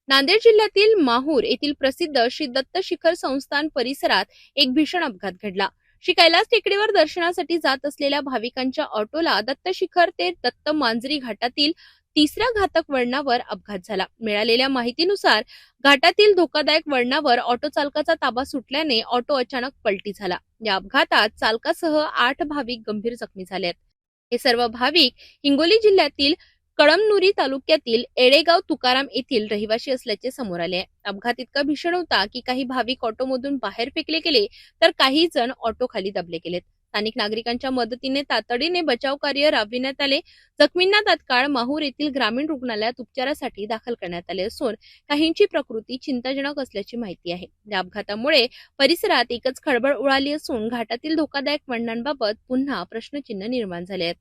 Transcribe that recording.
नांदेड जिल्ह्यातील माहूर येथील प्रसिद्ध श्री दत्त शिखर संस्थान परिसरात एक भीषण अपघात घडला। श्री कैलास टेकडीवर दर्शनासाठी जात असलेल्या भाविकांच्या ऑटोला दत्त शिखर ते दत्त मांजरी घाटातील तिसऱ्या घातक वळणावर अपघात झाला। मिळालेल्या माहितीनुसार घाटातील धोकादायक वळणावर ऑटो चालकाचा ताबा सुटल्याने ऑटो अचानक पलटी झाला। या अपघातात चालकासह 8 भाविक गंभीर जखमी झाले आहेत। हे सर्व भाविक हिंगोली जिल्ह्यातील कळमनुरी तालुक्यातील एडेगाव तुकाराम येथील रहिवासी असल्याचे समोर आले आहे। अपघात इतका भीषण होता की काही भाविक ऑटोमधून बाहेर फेकले गेले तर काही जण ऑटो खाली दबले गेलेत। स्थानिक नागरिकांच्या मदतीने तातडीने बचाव कार्य राबविण्यात आले। जखमींना तात्काळ माहूर येथील ग्रामीण रुग्णालयात उपचारासाठी दाखल करण्यात आले असून काहींची प्रकृती चिंताजनक असल्याची माहिती आहे। या अपघातामुळे परिसरात एकच खळबळ उडाली असून घाटातील धोकादायक वळणांबाबत पुन्हा प्रश्नचिन्ह निर्माण झाले आहेत।